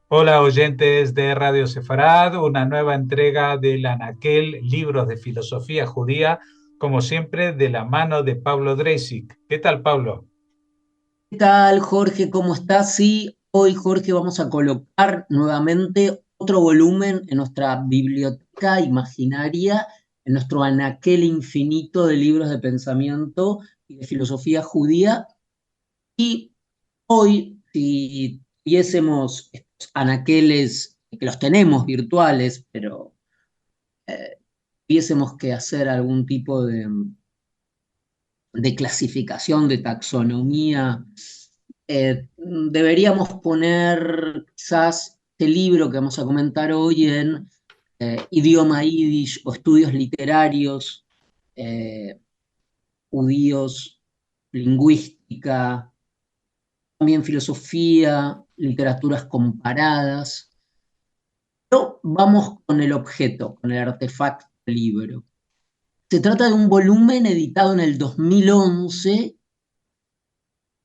Hola oyentes de Radio Sefarad, una nueva entrega del Anaquel, libros de filosofía judía, como siempre de la mano de Pablo Dreisig. ¿Qué tal, Pablo? ¿Qué tal, Jorge? ¿Cómo estás? Sí, hoy, Jorge, vamos a colocar nuevamente otro volumen en nuestra biblioteca imaginaria, en nuestro anaquel infinito de libros de pensamiento y de filosofía judía. Y hoy, si tuviésemos estos anaqueles, que los tenemos virtuales, pero tuviésemos que hacer algún tipo de clasificación, de taxonomía. Deberíamos poner quizás este libro que vamos a comentar hoy en idioma yiddish o estudios literarios, eh, judíos, lingüística, también filosofía, literaturas comparadas. Pero vamos con el objeto, con el artefacto libro. Se trata de un volumen editado en el 2011,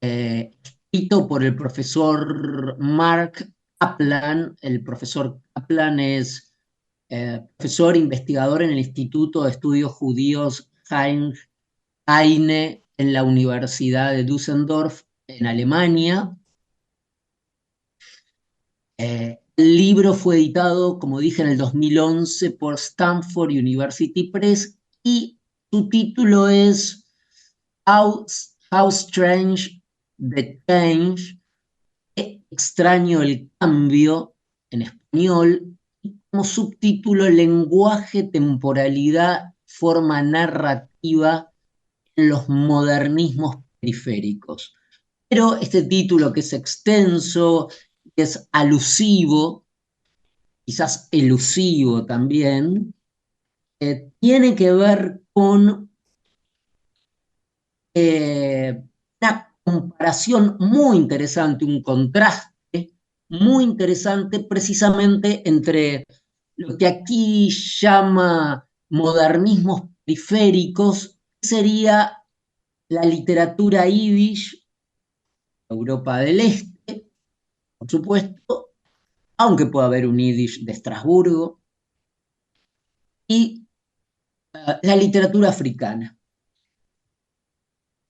escrito por el profesor Mark Kaplan. El profesor Kaplan es profesor investigador en el Instituto de Estudios Judíos Heinrich Heine en la Universidad de Düsseldorf, en Alemania. El libro fue editado, como dije, en el 2011 por Stanford University Press y su título es How, How Strange the Change. Qué extraño el cambio, en español, y como subtítulo lenguaje, temporalidad, forma narrativa en los modernismos periféricos. Pero este título, que es extenso, que es alusivo, quizás elusivo también, tiene que ver con una comparación muy interesante, un contraste muy interesante precisamente entre lo que aquí llama modernismos periféricos, que sería la literatura yiddish, Europa del Este, por supuesto, aunque pueda haber un yiddish de Estrasburgo, y la literatura africana.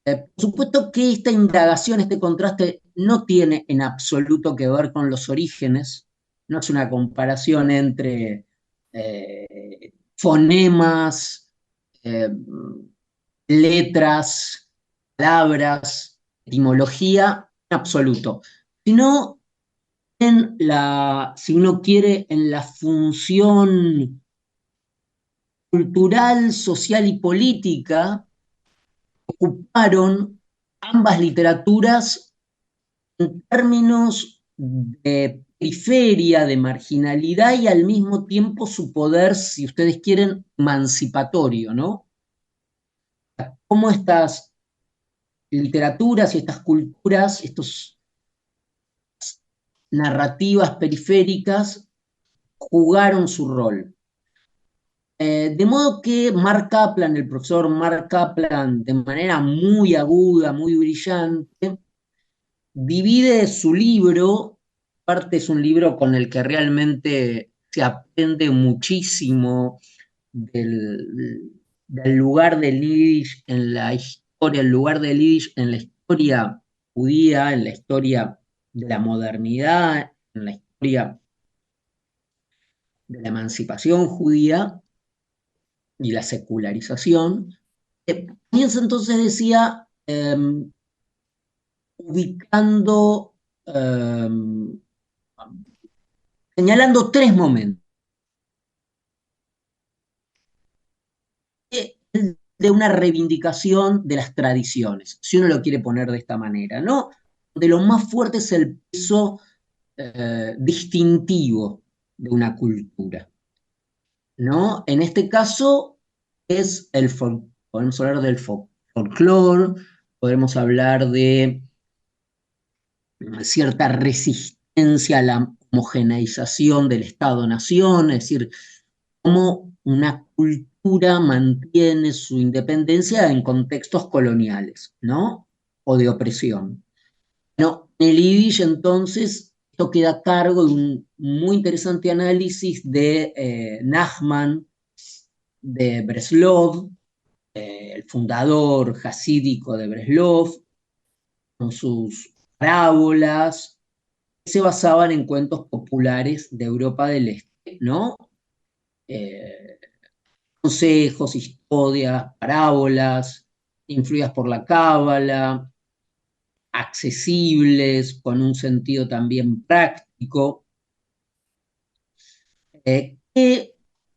Por supuesto que esta indagación, este contraste, no tiene en absoluto que ver con los orígenes, no es una comparación entre fonemas, eh, letras, palabras, etimología, en absoluto, sino si uno quiere, en la función cultural, social y política ocuparon ambas literaturas en términos de periferia, de marginalidad y al mismo tiempo su poder, si ustedes quieren, emancipatorio, ¿no? Cómo estas literaturas y estas culturas, estas narrativas periféricas jugaron su rol. De modo que Mark Kaplan, el profesor Mark Kaplan, de manera muy aguda, muy brillante, divide su libro. Aparte es un libro con el que realmente se aprende muchísimo del lugar del Yiddish en la historia, el lugar del Yiddish en la historia judía, en la historia de la modernidad, en la historia de la emancipación judía y la secularización. Comienza entonces, decía, ubicando, eh, señalando tres momentos de una reivindicación de las tradiciones, si uno lo quiere poner de esta manera, ¿no? De lo más fuerte es el peso distintivo de una cultura, ¿no? En este caso es podemos hablar del folclore, podemos hablar de cierta resistencia a la homogeneización del Estado-nación, es decir, cómo una cultura mantiene su independencia en contextos coloniales, ¿no? O de opresión. No, en el Yiddish entonces esto queda a cargo de un muy interesante análisis de Nachman de Breslov, el fundador jasídico de Breslov, con sus parábolas, que se basaban en cuentos populares de Europa del Este, ¿no? Eh, Consejos, historias, parábolas, influidas por la cábala, accesibles, con un sentido también práctico, que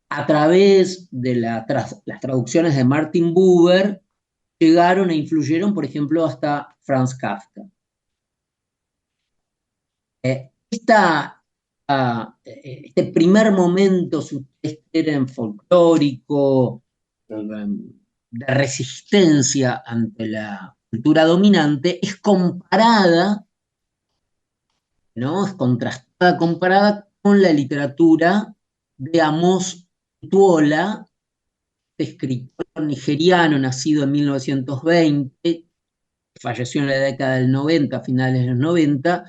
a través de las traducciones de Martin Buber llegaron e influyeron, por ejemplo, hasta Franz Kafka. Este primer momento, si ustedes quieren, folclórico, de resistencia ante la cultura dominante, es comparada, ¿no? Es contrastada, comparada con la literatura de Amos Tuola, escritor nigeriano nacido en 1920, falleció en la década del 90, a finales de los 90,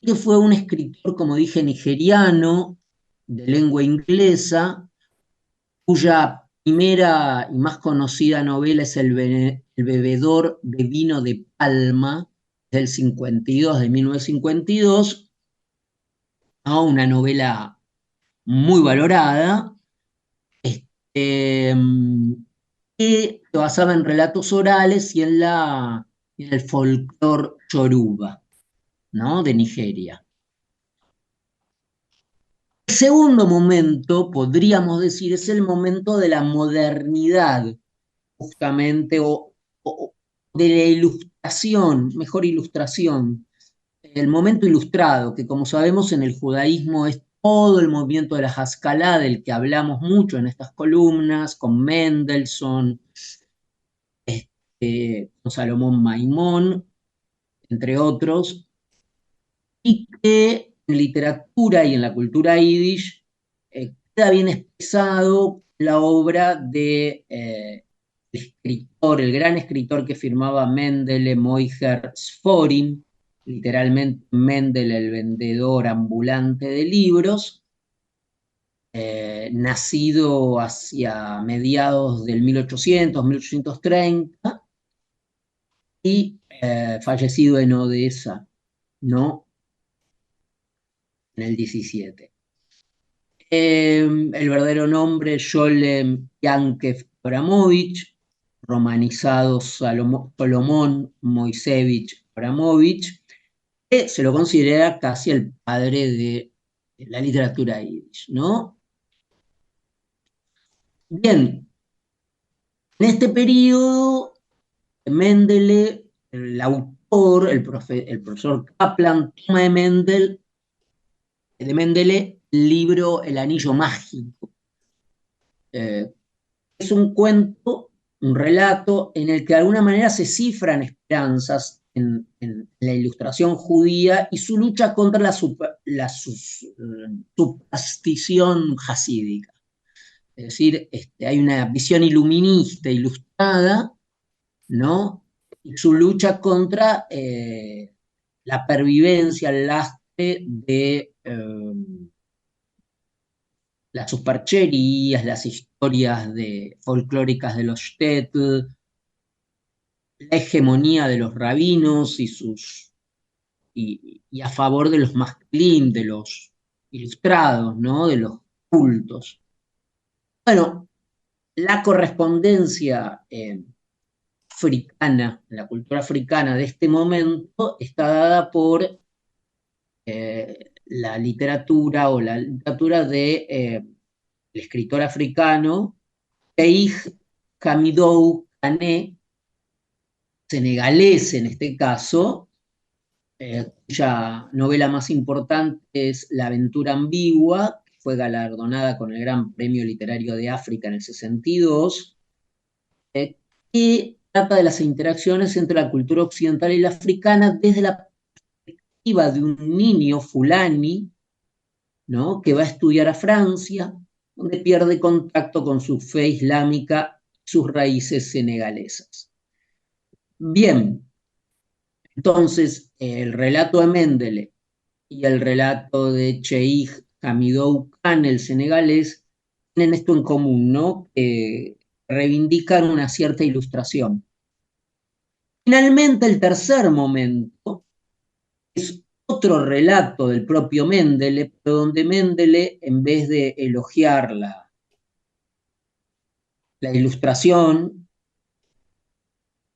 que fue un escritor, como dije, nigeriano, de lengua inglesa, cuya primera y más conocida novela es El bebedor de vino de Palma, del 52, de 1952, ¿no? Una novela muy valorada, este, que se basaba en relatos orales y en el folclore yoruba, ¿no? De Nigeria. El segundo momento, podríamos decir, es el momento de la modernidad, justamente, o de la ilustración, mejor ilustración, el momento ilustrado, que como sabemos en el judaísmo es todo el movimiento de la Haskalah, del que hablamos mucho en estas columnas, con Mendelssohn, con Salomón Maimón, entre otros, y que en literatura y en la cultura yiddish queda bien expresado la obra de escritor, el gran escritor que firmaba Mendele Moiher Sforim, literalmente Mendele el vendedor ambulante de libros, nacido hacia mediados del 1800, 1830, y fallecido en Odessa, ¿no? En el 17. El verdadero nombre, Sholem Yankev Abramovich, romanizado Solomón Moisevich Abramovich, que se lo considera casi el padre de la literatura yiddish, ¿no? Bien, en este periodo, Mendele, el autor, el profesor Kaplan, toma de Mendele el libro El Anillo Mágico. Es un cuento, un relato en el que de alguna manera se cifran esperanzas en la ilustración judía y su lucha contra la superstición jasídica. Es decir, hay una visión iluminista, ilustrada, ¿no? Y su lucha contra la pervivencia, el lastre de las supercherías, las historias folclóricas de los shtetl, la hegemonía de los rabinos y a favor de los masculín, de los ilustrados, ¿no? De los cultos. Bueno, la correspondencia africana, la cultura africana de este momento está dada por la literatura o la literatura de el escritor africano Cheikh Hamidou Kane, senegalés en este caso, cuya novela más importante es La aventura ambigua, que fue galardonada con el Gran Premio Literario de África en el 62, que trata de las interacciones entre la cultura occidental y la africana desde la perspectiva de un niño fulani, ¿no? Que va a estudiar a Francia, donde pierde contacto con su fe islámica y sus raíces senegalesas. Bien, entonces el relato de Mendele y el relato de Cheikh Hamidou Khan, el senegalés, tienen esto en común, ¿no? Reivindican una cierta ilustración. Finalmente, el tercer momento es otro relato del propio Mendele, pero donde Mendele, en vez de elogiar la ilustración,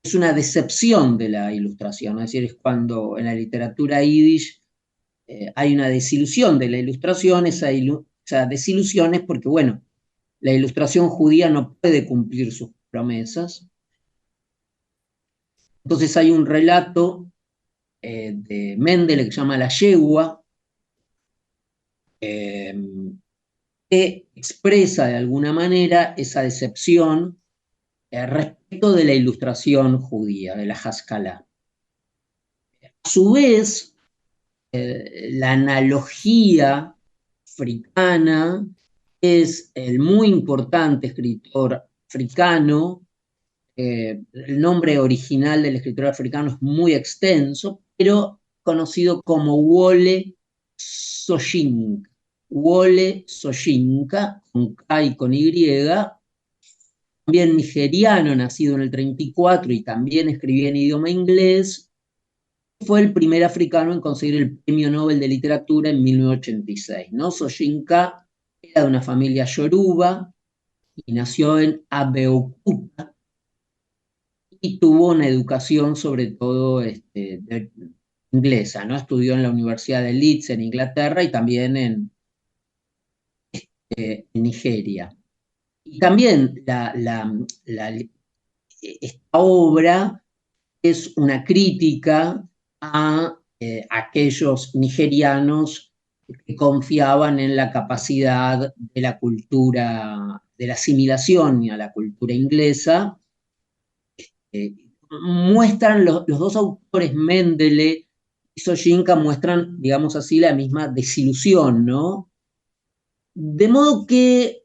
es una decepción de la ilustración, es decir, es cuando en la literatura yiddish hay una desilusión de la ilustración, esa desilusión es porque, bueno, la ilustración judía no puede cumplir sus promesas. Entonces hay un relato de Mendele que se llama La Yegua, eh, que expresa de alguna manera esa decepción respecto de la ilustración judía, de la Haskalah. A su vez, la analogía africana es el muy importante escritor africano. El nombre original del escritor africano es muy extenso, pero conocido como Wole Soyinka. Wole Soyinka, con K y con Y, también nigeriano, nacido en el 34 y también escribía en idioma inglés, fue el primer africano en conseguir el Premio Nobel de Literatura en 1986, ¿no? Soyinka era de una familia yoruba y nació en Abeokuta y tuvo una educación sobre todo inglesa, ¿no? Estudió en la Universidad de Leeds en Inglaterra y también en Nigeria. Y también esta obra es una crítica a aquellos nigerianos que confiaban en la capacidad de la cultura, de la asimilación a la cultura inglesa. Eh, Muestran los dos autores, Mendele y Soyinka, muestran, digamos así, la misma desilusión, ¿no? De modo que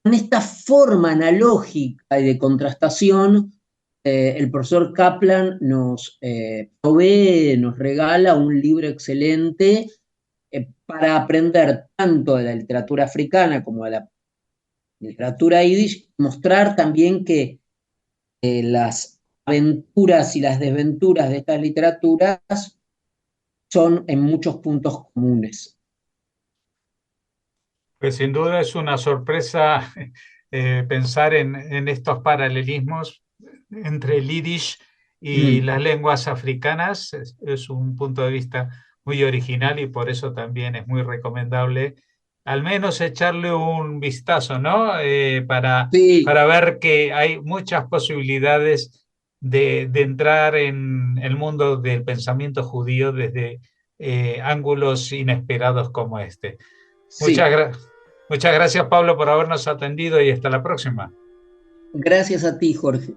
con esta forma analógica y de contrastación, el profesor Kaplan nos provee, nos regala un libro excelente para aprender tanto de la literatura africana como de la literatura yiddish, mostrar también que las aventuras y las desventuras de estas literaturas son en muchos puntos comunes. Pues sin duda es una sorpresa pensar en estos paralelismos entre el yiddish y Mm. las lenguas africanas. Es un punto de vista muy original y por eso también es muy recomendable al menos echarle un vistazo, ¿no? Sí, Para ver que hay muchas posibilidades de entrar en el mundo del pensamiento judío desde ángulos inesperados como este. Muchas, sí. muchas gracias, Pablo, por habernos atendido y hasta la próxima. Gracias a ti, Jorge.